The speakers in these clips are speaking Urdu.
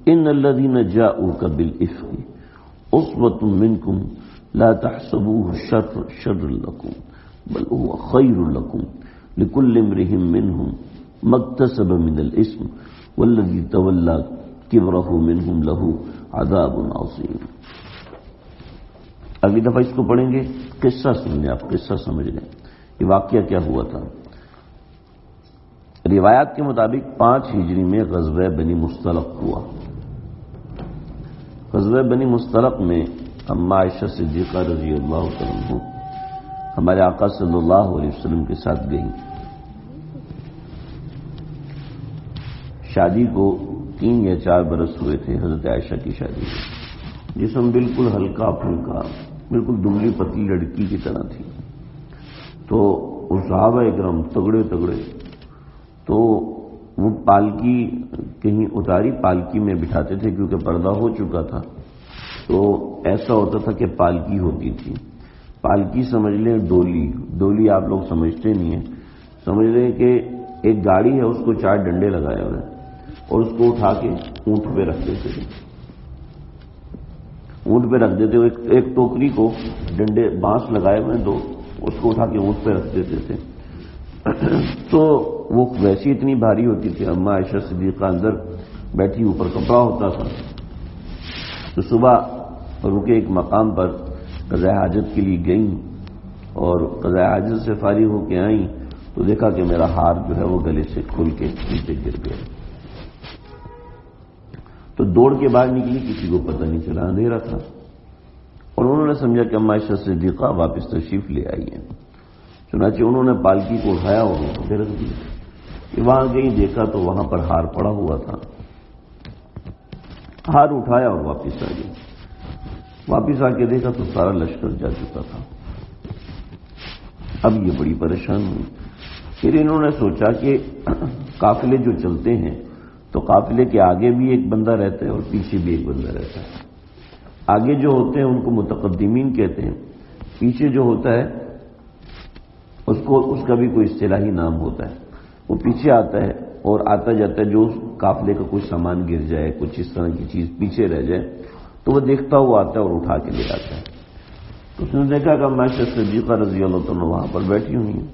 ان الذین جاؤک بالافک عصبۃ منکم لا تحسبوه شرا لکم بل هو خیر لکم لکل امرئ منهم ما اکتسب من الاثم والذی تولی کبرہ منهم له عذاب عظیم۔ اگلی دفعہ اس کو پڑھیں گے، قصہ سنیں، آپ قصہ سمجھ لیں یہ واقعہ کیا ہوا تھا۔ روایات کے مطابق 5 ہجری میں غزوہ بنی مصطلق ہوا۔ غزوہ بنی مصطلق میں اما عائشہ صدیقہ رضی اللہ تعالیٰ عنہ ہمارے آقا صلی اللہ علیہ وسلم کے ساتھ گئیں۔ شادی کو 3 یا 4 برس ہوئے تھے حضرت عائشہ کی شادی میں۔ جسم بالکل ہلکا پھلکا، بالکل دبلی پتلی لڑکی کی طرح تھی۔ تو وہ صحابہ اکرام تگڑے تگڑے، تو وہ پالکی کہیں اتاری پالکی میں بٹھاتے تھے کیونکہ پردہ ہو چکا تھا، تو ایسا ہوتا تھا کہ پالکی ہوتی تھی۔ پالکی سمجھ لیں ڈولی آپ لوگ سمجھتے نہیں ہیں، سمجھ لیں کہ ایک گاڑی ہے، اس کو 4 ڈنڈے لگائے ہوئے ہیں اور اس کو اٹھا کے اونٹ پہ رکھ دیتے تھے۔ اونٹ پہ رکھ دیتے ہوئے ایک ٹوکری کو ڈنڈے بانس لگائے ہوئے 2، اس کو اٹھا کے اونٹ پہ رکھ دیتے تھے۔ تو وہ ویسی اتنی بھاری ہوتی تھی۔ اما عائشہ صدیقہ اندر بیٹھی، اوپر کپڑا ہوتا تھا۔ تو صبح رکے ایک مقام پر قضاء حاجت کے لیے گئیں، اور قضاء حاجت سے فارغ ہو کے آئیں تو دیکھا کہ میرا ہار جو ہے وہ گلے سے کھل کے نیچے گر گیا۔ تو دوڑ کے باہر نکلی، کسی کو پتہ نہیں چلا، اندھیرا تھا، اور انہوں نے سمجھا کہ اما عائشہ صدیقہ واپس تشریف لے آئی ہیں۔ چنانچہ انہوں نے پالکی کو اٹھایا اور رکھ دیا۔ وہاں گئی، دیکھا تو وہاں پر ہار پڑا ہوا تھا۔ ہار اٹھایا اور واپس آ گئی۔ واپس آ کے دیکھا تو سارا لشکر جا چکا تھا۔ اب یہ بڑی پریشان ہوئی۔ پھر انہوں نے سوچا کہ قافلے جو چلتے ہیں تو قافلے کے آگے بھی ایک بندہ رہتا ہے اور پیچھے بھی ایک بندہ رہتا ہے۔ آگے جو ہوتے ہیں ان کو متقدمین کہتے ہیں، پیچھے جو ہوتا ہے اس کا بھی کوئی اصطلاحی نام ہوتا ہے۔ وہ پیچھے آتا ہے اور آتا جاتا ہے، جو قافلے کا کچھ سامان گر جائے، کچھ اس طرح کی چیز پیچھے رہ جائے تو وہ دیکھتا ہوا آتا ہے اور اٹھا کے لے آتا ہے۔ تو اس نے دیکھا کہ اما عائشہ صدیقہ رضی اللہ عنہا وہاں پر بیٹھی ہوئی ہیں،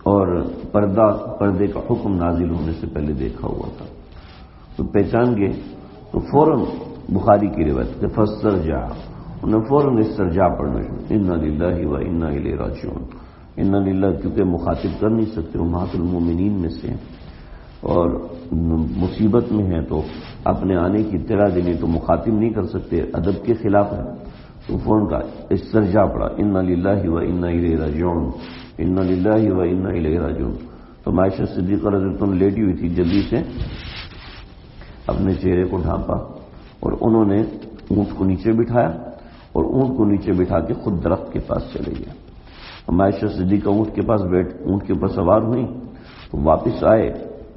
اور پردے کا حکم نازل ہونے سے پہلے دیکھا ہوا تھا۔ تو پہچان گئے، تو فوراً بخاری کی روایت کہ فاسترجع، انہیں فوراً استرجاع پڑھنا شروع، انا للہ و انا الیہ راجعون۔ انا للہ کیونکہ مخاطب کر نہیں سکتے، امہات المومنین میں سے اور مصیبت میں ہیں تو اپنے آنے کی اطلاع دینی تو مخاطب نہیں کر سکتے، ادب کے خلاف ہے، تو فوراً کا استرجاع پڑھا، انا للہ و انا الیہ راجعون، انا للہ و انا الیہ راجعون۔ تو عائشہ صدیقہ رضی اللہ عنہا لیٹی ہوئی تھی، جلدی سے اپنے چہرے کو ڈھانپا اور انہوں نے اونٹ کو نیچے بٹھایا اور اونٹ کو نیچے بٹھا کے خود درخت کے پاس چلے گیا۔ عائشہ صدیقہ اونٹ کے پاس اونٹ کے اوپر سوار ہوئی، تو واپس آئے،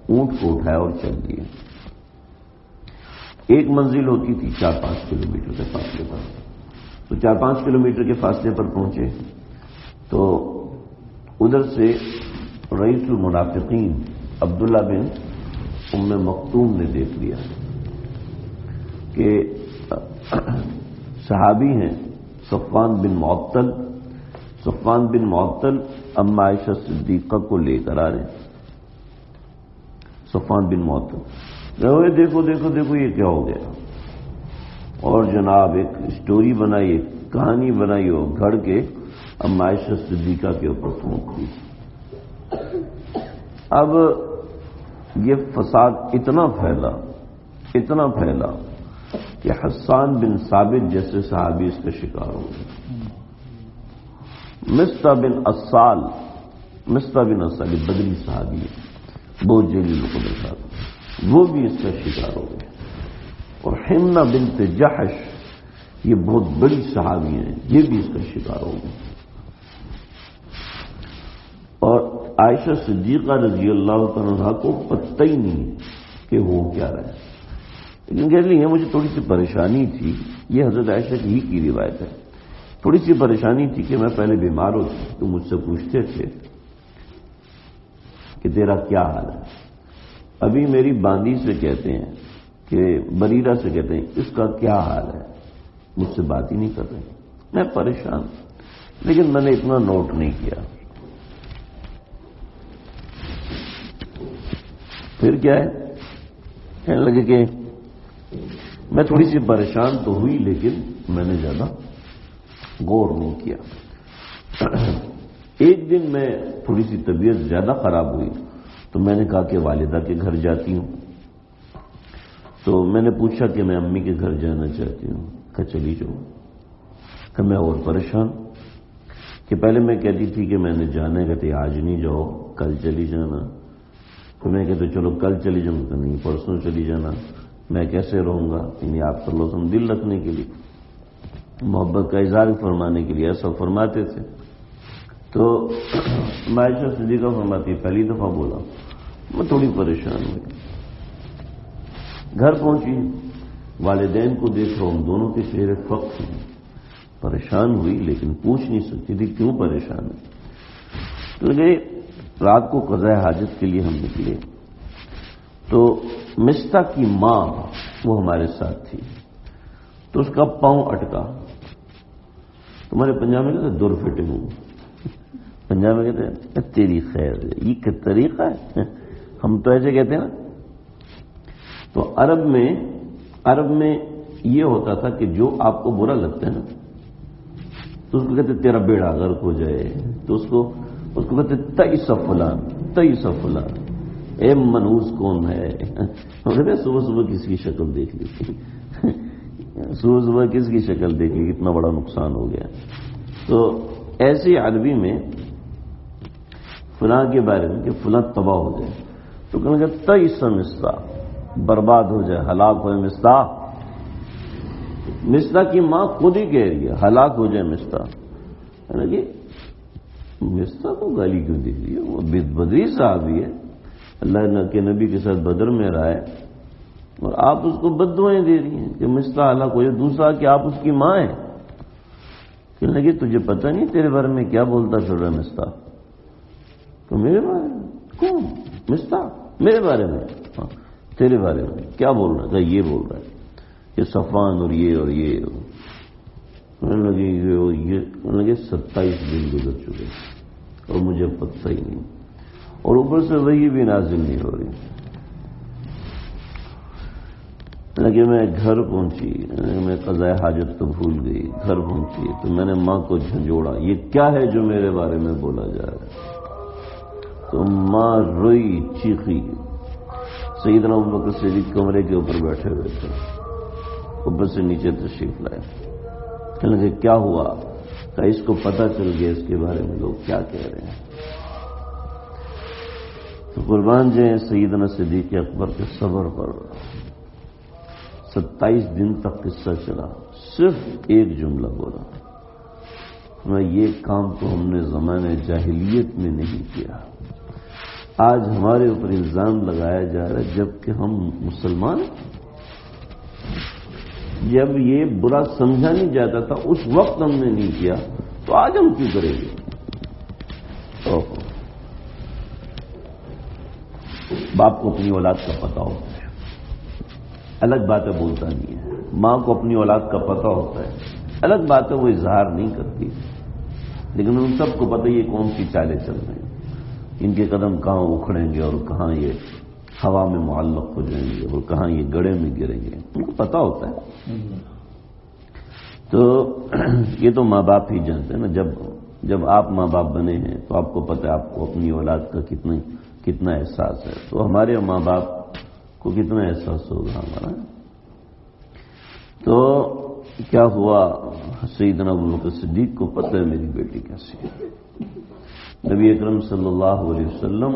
اونٹ کو اٹھایا اور چل دیے۔ ایک منزل ہوتی تھی 4-5 کلومیٹر کے فاصلے پر، تو 4-5 کلومیٹر کے فاصلے پر پہنچے تو ادھر سے رئیس المنافقین عبداللہ بن ام مکتوم نے دیکھ لیا کہ صحابی ہیں صفوان بن معطل اما عائشہ صدیقہ کو لے کر آ رہے ہیں۔ صفوان بن معطل دیکھو یہ کیا ہو گیا، اور جناب ایک سٹوری بنائی، ایک کہانی بنائی اور گھڑ کے اما عائشہ صدیقہ کے اوپر پھونک دی۔ اب یہ فساد اتنا پھیلا کہ حسان بن ثابت جیسے صحابی اس کا شکار ہو گئے۔ مصطح بن اسال بدری صحابی ہے، بہت جلیل القدر صاحب، وہ بھی اس کا شکار ہو گئے۔ اور حمنہ بنت جحش، یہ بہت بڑی صحابی ہیں، یہ بھی اس کا شکار ہو گئے۔ اور عائشہ صدیقہ رضی اللہ عنہا کو پتہ ہی نہیں کہ وہ کیا رہا ہے، لیکن کہہ رہی ہے مجھے تھوڑی سی پریشانی تھی۔ یہ حضرت عائشہ کی روایت ہے، تھوڑی سی پریشانی تھی کہ میں پہلے بیمار ہوتی تو مجھ سے پوچھتے تھے کہ تیرا کیا حال ہے، ابھی میری باندی سے کہتے ہیں کہ بریرہ سے کہتے ہیں اس کا کیا حال ہے، مجھ سے بات ہی نہیں کر رہے، میں پریشان، لیکن میں نے اتنا نوٹ نہیں کیا۔ پھر کیا ہے، کہنے لگے کہ میں تھوڑی سی پریشان تو ہوئی لیکن میں نے زیادہ غور نہیں کیا۔ ایک دن میں تھوڑی سی طبیعت زیادہ خراب ہوئی تو میں نے کہا کہ والدہ کے گھر جاتی ہوں، تو میں نے پوچھا کہ میں امی کے گھر جانا چاہتی ہوں، کہ چلی جاؤ، کہ میں اور پریشان کہ پہلے میں کہتی تھی کہ میں نے جانا ہے، کہتے آج نہیں جاؤ کل چلی جانا، تو میں کہتے چلو کل چلی جاؤں، کہ نہیں پرسوں چلی جانا، میں کیسے رہوں گا، یعنی آپ صلی اللہ علیہ وسلم دل رکھنے کے لیے، محبت کا اظہار فرمانے کے لیے ایسا فرماتے تھے۔ تو عائشہ صدیقہ فرماتی پہلی دفعہ بولا، میں تھوڑی پریشان ہوئی، گھر پہنچی، والدین کو دیکھا، ان دونوں کے چہرے فخر ہیں، پریشان ہوئی لیکن پوچھ نہیں سکتی تھی کیوں پریشان ہے۔ تو لگے رات کو قضاء حاجت کے لیے ہم نکلے تو مستہ کی ماں وہ ہمارے ساتھ تھی، تو اس کا پاؤں اٹکا، تمہارے پنجاب میں کہتے ہیں دور فٹے ہوں، پنجاب میں کہتے ہیں تیری خیر، یہ کیا طریقہ ہے، ہم تو ایسے کہتے ہیں نا۔ تو عرب میں یہ ہوتا تھا کہ جو آپ کو برا لگتا ہے نا تو اس کو کہتے تیرا بیڑا غرق ہو جائے، تو اس کو کہتے تئیس فلان، اے منحوس کون ہے، صبح صبح کس کی شکل دیکھ لی، صبح کس کی شکل دیکھ لی، اتنا بڑا نقصان ہو گیا۔ تو ایسی عربی میں فلاں کے بارے میں کہ فلاں تباہ ہو جائے تو کہنے لگا تئیس مستہ، برباد ہو جائے، ہلاک ہو جائے مستہ کی ماں خود ہی کہہ رہی ہے ہلاک ہو جائے مستہ۔ مستہ کو گالی کیوں دے رہی ہے، وہ بدری صحابی ہے، اللہ کے نبی کے ساتھ بدر میں رہا ہے، اور آپ اس کو بددعائیں دے رہی ہیں کہ مستہ ہلاک ہو جائے۔ دوسرا کہ آپ اس کی ماں ہیں، کہنے لگے تجھے پتہ نہیں تیرے بارے میں کیا بولتا پھر رہا مستہ؟ تو میرے بارے میں کون مستہ؟ میرے بارے میں؟ ہاں تیرے بارے میں کیا بول رہا ہے؟ یہ بول رہا ہے کہ صفوان اور یہ لگے 27 دن گزر چکے اور مجھے پتہ ہی نہیں، اور اوپر سے وہی بھی نازل نہیں ہو رہی۔ لگے میں گھر پہنچی، میں قضاء حاجت تو بھول گئی، گھر پہنچی تو میں نے ماں کو جھنجھوڑا، یہ کیا ہے جو میرے بارے میں بولا جا رہا ہے؟ تو ماں روئی، چیخی۔ سیدنا ابوبکر صدیق کمرے کے اوپر بیٹھے ہوئے تھے، اوپر سے نیچے تشریف لائے، کہنے لگے کیا ہوا؟ کہ اس کو پتہ چل گیا اس کے بارے میں لوگ کیا کہہ رہے ہیں۔ تو قربان جائیں سیدنا صدیق اکبر کے صبر پر 27 دن تک قصہ چلا، صرف ایک جملہ بولا، یہ کام تو ہم نے زمانے جاہلیت میں نہیں کیا، آج ہمارے اوپر الزام لگایا جا رہا ہے جبکہ ہم مسلمان ہیں۔ جب یہ برا سمجھا نہیں جاتا تھا اس وقت ہم نے نہیں کیا تو آج ہم کیوں کریں گے؟ باپ کو اپنی اولاد کا پتہ ہوتا ہے، الگ بات ہے بولتا نہیں ہے، ماں کو اپنی اولاد کا پتہ ہوتا ہے، الگ بات ہے وہ اظہار نہیں کرتی، لیکن ان سب کو پتہ یہ کون سی چالیں چل رہی ہیں، ان کے قدم کہاں اکھڑیں گے اور کہاں یہ ہوا میں معلق ہو جائیں گے اور کہاں یہ گڑھے میں گریں گے، ان کو پتہ ہوتا ہے۔ تو یہ تو ماں باپ ہی جانتے ہیں نا، جب آپ ماں باپ بنے ہیں تو آپ کو پتہ ہے آپ کو اپنی اولاد کا کتنا احساس ہے، تو ہمارے ماں باپ کو کتنا احساس ہوگا ہمارا۔ تو کیا ہوا، سیدنا ابوبکر صدیق کو پتہ ہے میری بیٹی کیسی ہے۔ نبی اکرم صلی اللہ علیہ وسلم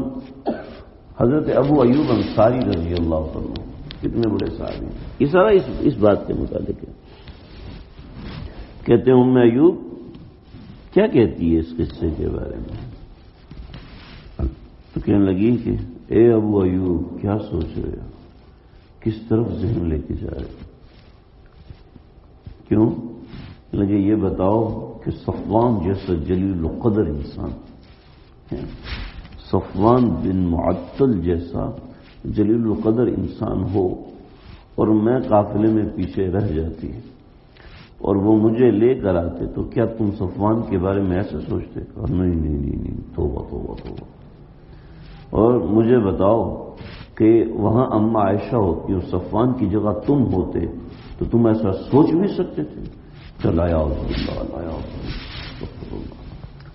حضرت ابو ایوب انصاری رضی اللہ عنہ کتنے بڑے صحابی ہیں، یہ سارا اس بات کے متعلق ہے۔ کہتے ہیں ام ایوب کیا کہتی ہے اس قصے کے بارے میں؟ تو کہنے لگی کہ اے ابو ایوب کیا سوچ رہے ہو، کس طرف ذہن لے کے جا رہے ہو؟ کیوں؟ لگے یہ بتاؤ کہ صفوان جیسا جلیل القدر انسان، صفوان بن معطل جیسا جلیل القدر انسان ہو اور میں قافلے میں پیچھے رہ جاتی اور وہ مجھے لے کر آتے تو کیا تم صفوان کے بارے میں ایسے سوچتے؟ نہیں نہیں نہیں نہیں، توبہ توبہ توبہ۔ اور مجھے بتاؤ کہ وہاں اما عائشہ ہوتی اور صفوان کی جگہ تم ہوتے تو تم ایسا سوچ بھی سکتے تھے؟ چلایا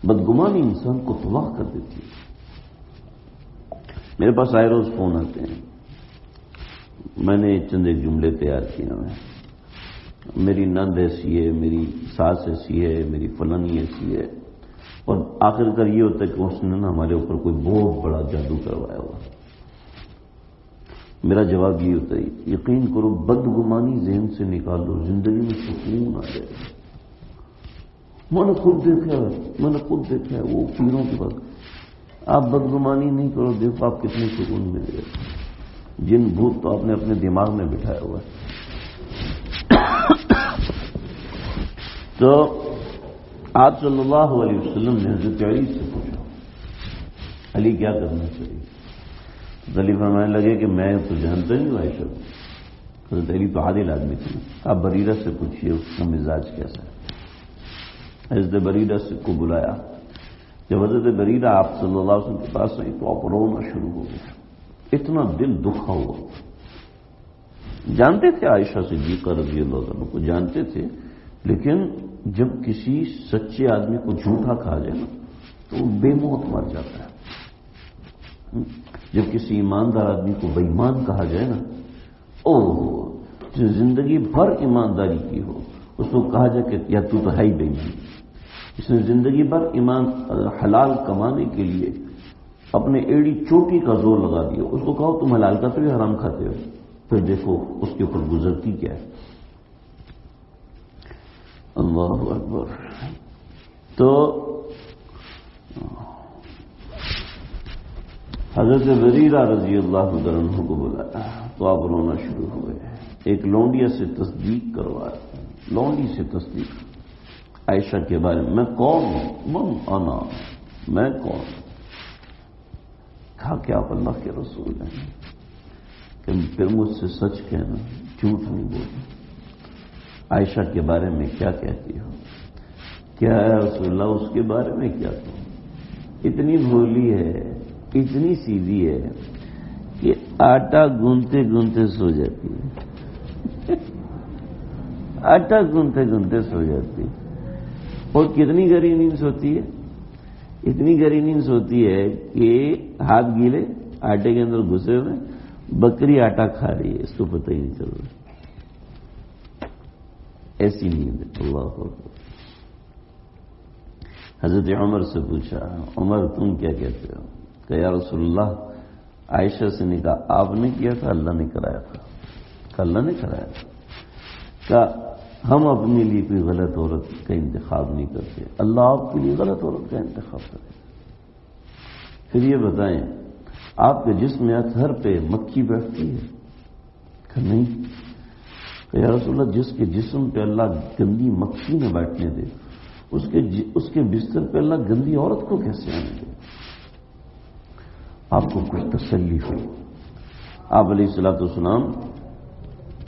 بدگمانی انسان کو تباہ کر دیتی ہے۔ میرے پاس آئے روز فون آتے ہیں، میں نے چند ایک جملے تیار کیے ہیں، میری نند ایسی ہے، میری ساس ایسی ہے، میری فلانی ایسی ہے، اور آخر کر یہ ہوتا ہے کہ اس نے نا ہمارے اوپر کوئی بہت بڑا جادو کروایا ہوا۔ میرا جواب یہ ہوتا ہے یقین کرو بدگمانی ذہن سے نکال دو، زندگی میں سکون آ جائے گا۔ میں نے خود دیکھا ہے وہ پیروں کے پاس، آپ بدگمانی نہیں کرو، دیکھو آپ کتنے سکون ملے گا۔ جن بھوت تو آپ نے اپنے دماغ میں بٹھایا ہوا ہے۔ تو آپ صلی اللہ علیہ وسلم نے حضرت علی سے پوچھا علی کیا کرنا چاہیے؟ علی فرمانے لگے کہ میں تو جانتا نہیں ہوں عائشہ کو۔ حضرت علی تو عادل آدمی تھے، آپ بریرہ سے پوچھیے اس کا مزاج کیسا ہے۔ حضرت بریرہ سے کو بلایا، جب حضرت بریرہ آپ صلی اللہ علیہ وسلم کے پاس آئی تو آپ رونا شروع ہو گیا، اتنا دل دکھا ہوا۔ جانتے تھے عائشہ صدیقہ رضی اللہ عنہ کو جانتے تھے، لیکن جب کسی سچے آدمی کو جھوٹا کہا جائے نا تو وہ بے موت مر جاتا ہے۔ جب کسی ایماندار آدمی کو بے ایمان کہا جائے نا، جو زندگی بھر ایمانداری کی ہو اس کو کہا جائے کہ یا تو ہے ہی بے ایمان، اس نے زندگی بھر ایمان حلال کمانے کے لیے اپنے ایڑی چوٹی کا زور لگا دیا، اس کو کہو تم حلال کا تو بھی حرام کھاتے ہو، پھر دیکھو اس کے اوپر گزرتی کیا ہے۔ اللہ اکبر۔ تو حضرت بریرہ رضی اللہ عنہ کو بلایا تو آپ رونا شروع ہوئے، ایک لونڈیا سے تصدیق کروایا، لونڈی سے تصدیق عائشہ کے بارے میں کون ہوں، من انا، میں کون؟ کہا کہ آپ اللہ کے رسول ہیں، کہ پھر مجھ سے سچ کہنا، جھوٹ نہیں بولنا۔ عائشہ کے بارے میں کیا کہتی ہو؟ کیا ہے رسول اللہ اس کے بارے میں کیا کہوں؟ اتنی بھولی ہے، اتنی سیدھی ہے کہ آٹا گونتے گونتے سو جاتی ہے، آٹا گونتے گونتے سو جاتی ہے۔ اور کتنی گہری نیند سوتی ہے؟ اتنی گہری نیند سوتی ہے کہ ہاتھ گیلے آٹے کے اندر گھسے ہوئے، بکری آٹا کھا رہی ہے، اس کو پتہ ہی نہیں چل رہا، ایسی نیند ہے۔ اللہ اکبر۔ حضرت عمر سے پوچھا، عمر تم کیا کہتے ہو؟ کہ یا رسول اللہ عائشہ سے نکاح آپ نے کیا تھا اللہ نے کرایا تھا؟ کہ اللہ نے کرایا تھا۔ کہ ہم اپنے لیے کوئی غلط عورت کا انتخاب نہیں کرتے، اللہ آپ کے لیے غلط عورت کا انتخاب کرے۔ پھر یہ بتائیں آپ کے جسم اطہر پہ مکھی بیٹھتی ہے؟ کہ نہیں۔ کہ یا رسول اللہ جس کے جسم پہ اللہ گندی مکھی نہ بیٹھنے دے، اس کے بستر پہ اللہ گندی عورت کو کیسے آنے دے؟ آپ کو کچھ تسلی ہوئی۔ آپ علیہ الصلوۃ والسلام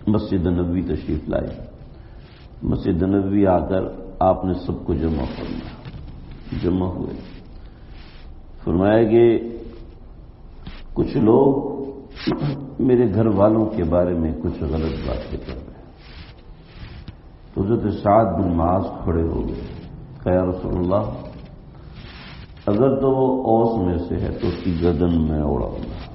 مسجد نبوی تشریف لائے، مسجد نبوی آ کر آپ نے سب کو جمع فرمایا، جمع ہوئے، فرمایا کہ کچھ لوگ میرے گھر والوں کے بارے میں کچھ غلط باتیں کر رہے ہیں۔ تو حضرت سعد بن معاذ کھڑے ہو گئے، کہ یا رسول اللہ اگر تو وہ اوس میں سے ہے تو اس کی گردن میں اڑاؤں گا،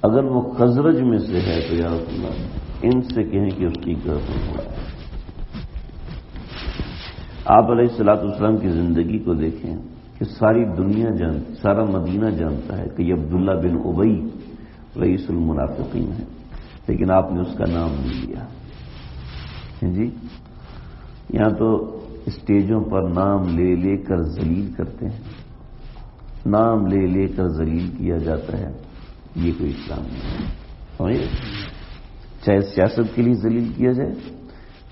اگر وہ خزرج میں سے ہے تو یا رسول اللہ ان سے کہیں کہ اس کی گردن اڑائے۔ آپ علیہ الصلوۃ والسلام کی زندگی کو دیکھیں کہ ساری دنیا جانتی، سارا مدینہ جانتا ہے کہ یہ عبداللہ بن ابی رئیس المنافقین ہے، لیکن آپ نے اس کا نام نہیں لیا۔ جی یہاں تو اسٹیجوں پر نام لے لے کر ذلیل کرتے ہیں، نام لے لے کر ذلیل کیا جاتا ہے، یہ کوئی اسلام نہیں ہے۔ چاہے سیاست کے لیے ذلیل کیا جائے،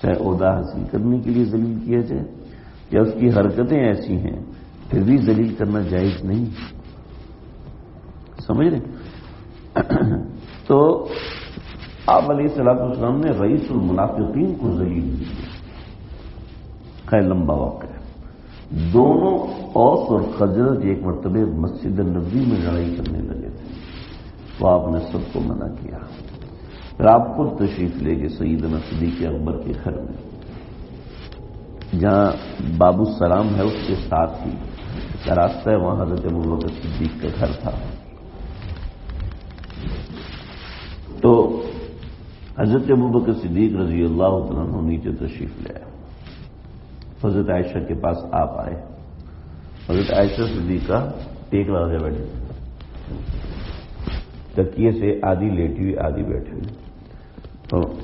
چاہے عہدہ حاصل کرنے کے لیے ذلیل کیا جائے، یا اس کی حرکتیں ایسی ہیں پھر بھی ذلیل کرنا جائز نہیں، سمجھ رہے؟ تو آپ علیہ الصلوۃ والسلام نے رئیس المنافقین کو ذلیل کیا. خیر لمبا واقعہ ہے. دونوں اوس اور خزرج ایک مرتبہ مسجد النبوی میں لڑائی کرنے لگے تھے، تو آپ نے سب کو منع کیا. پھر آپ خود تشریف لے گئے سیدنا صدیق اکبر کے گھر میں، جہاں باب السلام ہے اس کے ساتھ ہی کا راستہ ہے، وہاں حضرت ابوبکر صدیق کا گھر تھا. تو حضرت ابوبکر صدیق رضی اللہ تعالیٰ عنہ نیچے تشریف لے آئے. حضرت عائشہ کے پاس آپ آئے. حضرت عائشہ صدیقہ ٹیک لگا کے بیٹھے، تکیے سے آدھی لیٹی ہوئی آدھی بیٹھی ہوئی.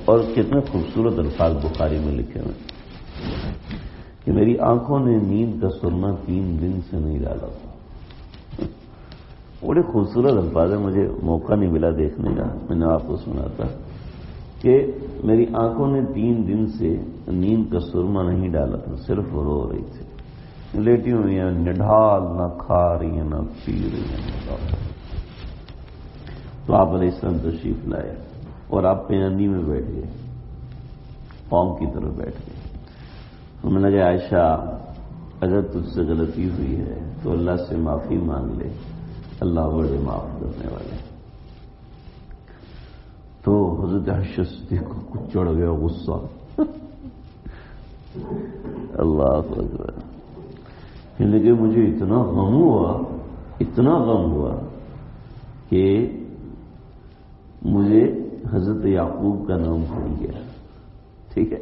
اور کتنے خوبصورت الفاظ بخاری میں لکھے ہوئے کہ میری آنکھوں نے نیند کا سرما 3 دن سے نہیں ڈالا تھا. بڑے خوبصورت الفاظ ہیں، مجھے موقع نہیں ملا دیکھنے کا، میں نے آپ کو سنا تھا کہ میری آنکھوں نے 3 دن سے نیند کا سرما نہیں ڈالا تھا، صرف رو رہی تھی، لیٹی ہوئی ہیں، نڈھال، نہ کھا رہی ہیں نہ پی رہی ہیں. تو آپ علیہ السلام تشریف لائے اور آپ پیاندی میں بیٹھ گئے، قوم کی طرف بیٹھ گئے. ہمیں لگے عائشہ اگر تجھ سے غلطی ہوئی ہے تو اللہ سے معافی مانگ لے، اللہ بڑے معاف کرنے والے. تو حضرت عائشہ صدیقہ کو کچھ چڑھ گیا غصہ. اللہ اکبر. لیکن مجھے اتنا غم ہوا کہ مجھے حضرت یعقوب کا نام بھول گیا. ٹھیک ہے،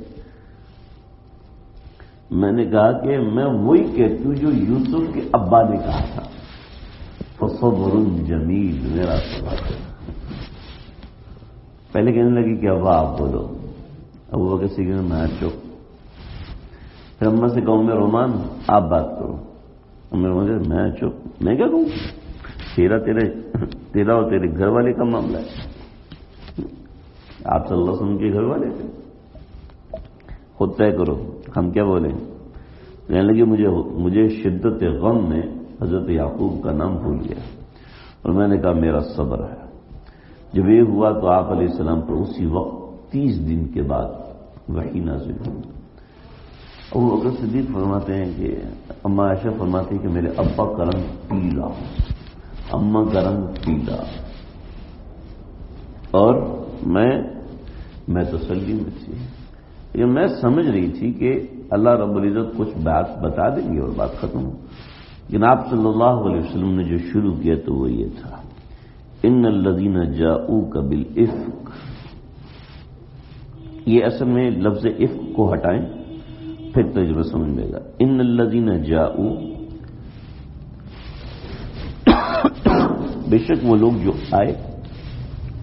میں نے کہا کہ میں وہی کہتی ہوں جو یوسف کے ابا نے کہا تھا، فصبر جمیل، میرا صبر. پہلے کہنے لگی کہ ابا آپ بولو. ابوبکر صدیق نے میں چپ. پھر اماں سے کہوں میں رومان آپ بات کرو. میں چپ. میں کیا کہوں؟ تیرا اور تیرے گھر والے کا معاملہ ہے. آپ صلی اللہ علیہ وسلم کے گھر والے تھے، خود طے کرو ہم کیا بولیں. کہنے لگی مجھے شدت غم میں حضرت یعقوب کا نام بھول گیا، اور میں نے کہا میرا صبر ہے. جب یہ ہوا تو آپ علیہ السلام پر اسی وقت 30 دن کے بعد وحی نازل ہوئی. ابوبکر صدیق فرماتے ہیں کہ اماں عائشہ فرماتی کہ میرے ابا کا رنگ پیلا، اماں کا رنگ پیلا، اور میں تسلی میں تھی. یہ میں سمجھ رہی تھی کہ اللہ رب العزت کچھ بات بتا دیں گے اور بات ختم ہو. لیکن آپ صلی اللہ علیہ وسلم نے جو شروع کیا تو وہ یہ تھا، ان الذین جاؤوک بالافک. یہ اصل میں لفظ افک کو ہٹائیں پھر تجربہ سمجھ میں گا. ان الذین جاؤ، بے شک وہ لوگ جو آئے،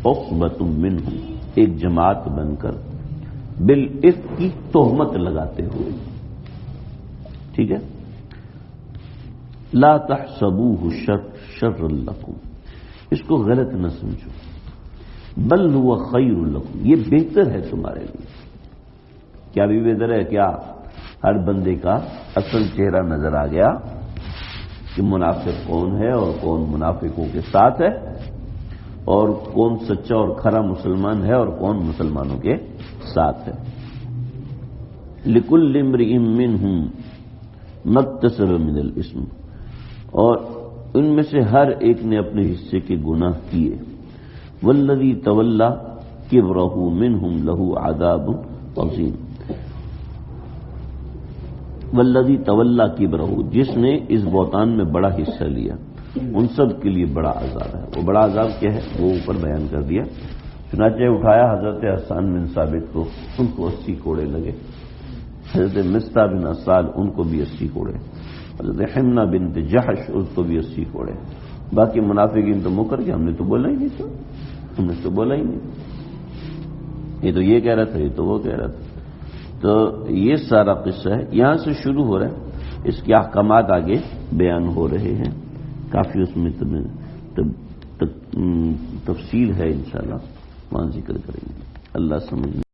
عصبۃ منہم، ایک جماعت بن کر، بالافک کی تہمت لگاتے ہوئے. ٹھیک ہے، لا تحسبوہ شرا لکم، اس کو غلط نہ سمجھو، بل هو خیر لکم، یہ بہتر ہے تمہارے لیے. کیا بھی بہتر ہے؟ کیا ہر بندے کا اصل چہرہ نظر آ گیا کہ منافق کون ہے اور کون منافقوں کے ساتھ ہے، اور کون سچا اور کھرا مسلمان ہے اور کون مسلمانوں کے ساتھ ہے. لکل امرئ منہم ما اکتسب من الاثم، اور ان میں سے ہر ایک نے اپنے حصے کے گناہ کیے. والذی تولی کبرہ منہم لہ عذاب عظیم. والذی تولی کبرہ، جس نے اس بہتان میں بڑا حصہ لیا، ان سب کے لیے بڑا عذاب ہے. وہ بڑا عذاب کیا ہے وہ اوپر بیان کر دیا. چنانچہ اٹھایا حضرت حسان بن ثابت کو، ان کو 80 کوڑے لگے. حضرت مصطح بن اسال ان کو بھی 80 کوڑے. حضرت حمنہ بنت جحش اس کو بھی 80 کوڑے. باقی منافقین تو مکر کے ہم نے تو بولا ہی نہیں تھا، ہم نے تو بولا ہی نہیں. یہ تو یہ کہہ رہا تھا، یہ تو وہ کہہ رہا تھا. تو یہ سارا قصہ ہے، یہاں سے شروع ہو رہا ہے. اس کے احکامات آگے بیان ہو رہے ہیں، کافی اس میں تفصیل ہے، انشاءاللہ وہاں ذکر کریں گے. اللہ سمجھ